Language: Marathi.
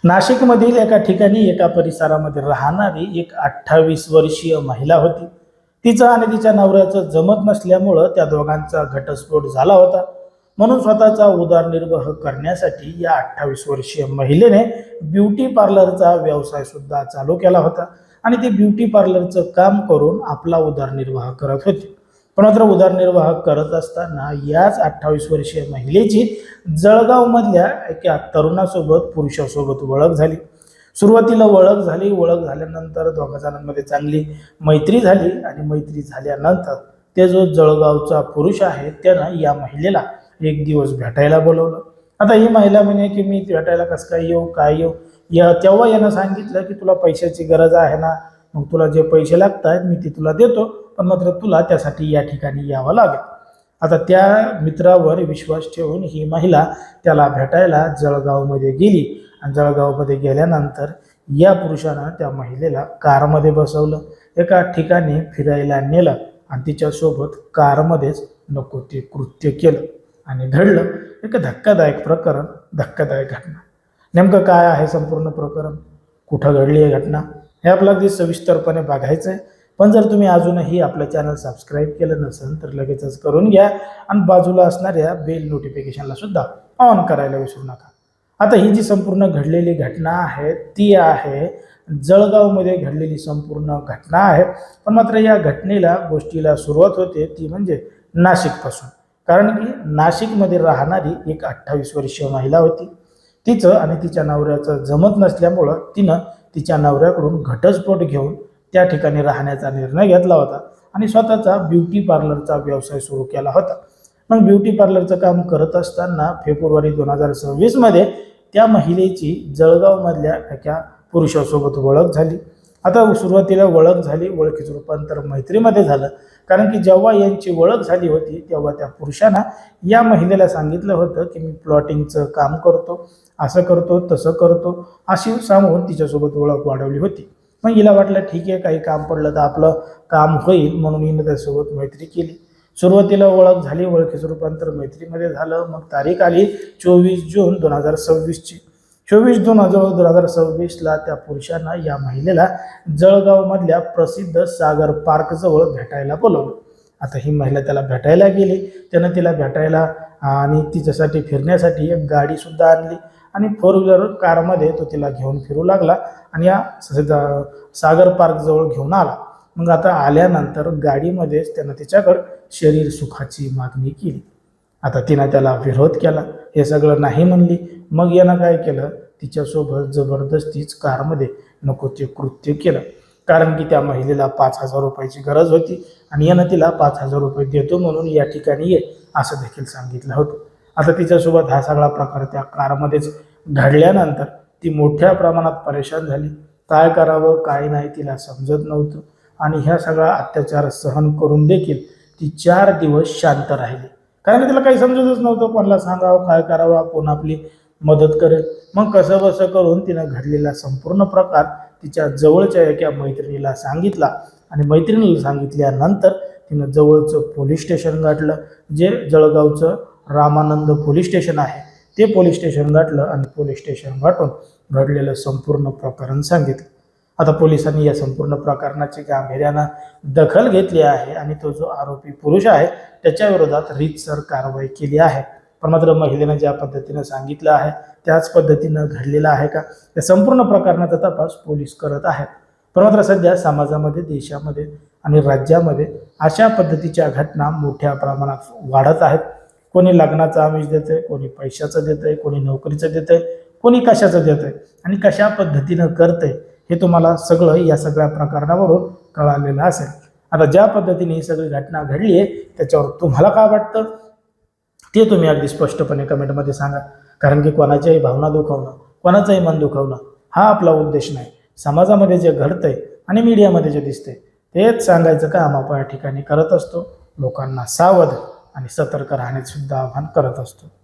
नाशिकमधील एका ठिकाणी एका परिसरामध्ये राहणारी एक 28 वर्षीय महिला होती. तिचं आणि तिच्या नवऱ्याचं जमत नसल्यामुळं त्या दोघांचा घटस्फोट झाला होता. म्हणून स्वतःचा उदरनिर्वाह करण्यासाठी या 28 वर्षीय महिलेने ब्युटी पार्लरचा व्यवसाय सुद्धा चालू केला होता आणि ती ब्युटी पार्लरचं काम करून आपला उदरनिर्वाह करत होती. पण मात्र उदरनिर्वाह करत असताना याच 28 वर्षीय महिलेची जळगावमधल्या एका तरुणासोबत पुरुषासोबत ओळख झाली. सुरुवातीला ओळख झाल्यानंतर दोघा जणांमध्ये चांगली मैत्री झाली आणि मैत्री झाल्यानंतर ते जो जळगावचा पुरुष आहे त्यानं या महिलेला एक दिवस भेटायला बोलवलं. आता ही महिला म्हणे की मी भेटायला कसं काय येऊ, काय येऊ. तेव्हा यानं सांगितलं की तुला पैशाची गरज आहे ना, मग तुला जे पैसे लागतात मी ते तुला देतो, पण मात्र तुला त्यासाठी या ठिकाणी यावं लागेल. आता त्या मित्रावर विश्वास ठेवून ही महिला त्याला भेटायला जळगावमध्ये गेली आणि जळगावमध्ये गेल्यानंतर या पुरुषानं त्या महिलेला कारमध्ये बसवलं, एका ठिकाणी फिरायला नेलं आणि तिच्यासोबत कारमध्येच नको ते कृत्य केलं आणि घडलं एक धक्कादायक प्रकरण, धक्कादायक घटना. नेमकं काय आहे संपूर्ण प्रकरण, कुठं घडली आहे घटना, हे आपल्याला अगदी सविस्तरपणे बघायचं आहे. पण जर तुम्ही अजूनही आपलं चॅनल सबस्क्राईब केलं नसेल तर लगेचच करून घ्या आणि बाजूला असणाऱ्या बेल नोटिफिकेशनला सुद्धा ऑन करायला विसरू नका. आता ही जी संपूर्ण घडलेली घटना आहे ती आहे जळगावमध्ये घडलेली संपूर्ण घटना आहे. पण मात्र या गोष्टीला सुरुवात होते ती म्हणजे नाशिकपासून. कारण की नाशिकमध्ये राहणारी एक 28 वर्षीय महिला होती. तिचं आणि तिच्या नवऱ्याचं जमत नसल्यामुळं तिनं तिच्या नवऱ्याकडून घटस्फोट घेऊन त्या ठिकाणी राहण्याचा निर्णय घेतला होता आणि स्वतःचा ब्युटी पार्लरचा व्यवसाय सुरू केला होता. मग ब्युटी पार्लरचं काम करत असताना फेब्रुवारी 2026 त्या महिलेची जळगावमधल्या एका पुरुषासोबत ओळख झाली. आता सुरुवातीला ओळख झाली, ओळखीचं रूपांतर मैत्रीमध्ये झालं. कारण की जेव्हा यांची ओळख झाली होती तेव्हा त्या पुरुषांना या महिलेला सांगितलं होतं की मी प्लॉटिंगचं काम करतो, असं करतो तसं करतो, अशी सांगून तिच्यासोबत ओळख वाढवली होती. मग हिला वाटलं ठीक आहे, काही काम पडलं तर आपलं काम होईल, म्हणून हिनं त्यासोबत मैत्री केली. सुरुवातीला ओळख झाली, ओळखीचं रूपांतर मैत्रीमध्ये झालं. मग तारीख आली 24 जून 2026ची. 24 जून 2026ला त्या पुरुषानं या महिलेला जळगावमधल्या प्रसिद्ध सागर पार्कजवळ भेटायला बोलवलं. आता ही महिला त्याला भेटायला गेली, त्यानं तिला भेटायला आणि तिच्यासाठी फिरण्यासाठी एक गाडीसुद्धा आणली आणि 4 व्हीलर कारमध्ये तो तिला घेऊन फिरू लागला आणि या सागर पार्कजवळ घेऊन आला. मग आता आल्यानंतर गाडीमध्येच त्यानं तिच्याकडं शरीर सुखाची मागणी केली. आता तिनं त्याला विरोध केला, हे सगळं नाही म्हणली. मग यानं काय केलं, तिच्यासोबत जबरदस्तीच कारमध्ये नको ते कृत्य केलं. कारण की त्या महिलेला 5,000 रुपयाची गरज होती आणि यानं तिला 5,000 रुपये देतो म्हणून या ठिकाणी ये असं देखील सांगितलं होतं. आता तिच्यासोबत हा सगळा प्रकार त्या कारमध्येच घडल्यानंतर ती मोठ्या प्रमाणात परेशान झाली. काय करावं काय नाही तिला समजत नव्हतं आणि ह्या सगळा अत्याचार सहन करून देखील ती 4 दिवस शांत राहिली. कारण की तिला काही समजतच नव्हतं, कोणाला सांगावं, काय करावं, कोण आपली मदत करेल. मग कसं बसं करून तिनं घडलेला संपूर्ण प्रकार तिच्या जवळच्या एका मैत्रिणीला सांगितला आणि मैत्रिणीला सांगितल्यानंतर तिनं जवळचं पोलीस स्टेशन गाठलं, जे जळगावचं रामानंद पोलीस स्टेशन आहे ते पोलीस स्टेशन गाठलं आणि पोलीस स्टेशन गाठून घडलेलं संपूर्ण प्रकरण सांगितलं. आता पोलिसांनी या संपूर्ण प्रकरणाची गांभीर्यानं दखल घेतली आहे आणि तो जो आरोपी पुरुष आहे त्याच्या विरोधात रीतसर कारवाई केली आहे. पण मात्र महिलेनं ज्या पद्धतीनं सांगितलं आहे त्याच पद्धतीनं घडलेलं आहे का, या संपूर्ण प्रकरणाचा तपास पोलीस करत आहेत. पण मात्र सध्या समाजामध्ये, देशामध्ये आणि राज्यामध्ये अशा पद्धतीच्या घटना मोठ्या प्रमाणात वाढत आहेत. कोणी लग्नाचं आमिष देतंय, कोणी पैशाचं देतंय, कोणी नोकरीचं देतंय, कोणी कशाचं देतंय आणि कशा पद्धतीनं करतंय हे तुम्हाला सगळं या सगळ्या प्रकरणावरून कळालेलं असेल. आता ज्या पद्धतीने ही सगळी घटना घडली आहे त्याच्यावर तुम्हाला काय वाटतं ते तुम्ही अगदी स्पष्टपणे कमेंटमध्ये सांगा. कारण की कोणाच्याही भावना दुखावणं, कोणाचंही मन दुखावणं हा आपला उद्देश नाही. समाजामध्ये जे घडतंय आणि मीडियामध्ये जे दिसतंय तेच सांगायचं काम आपण या ठिकाणी करत असतो. लोकांना सावध आणि सतर्क राहण्याचं सुद्धा आवाहन करत असतो.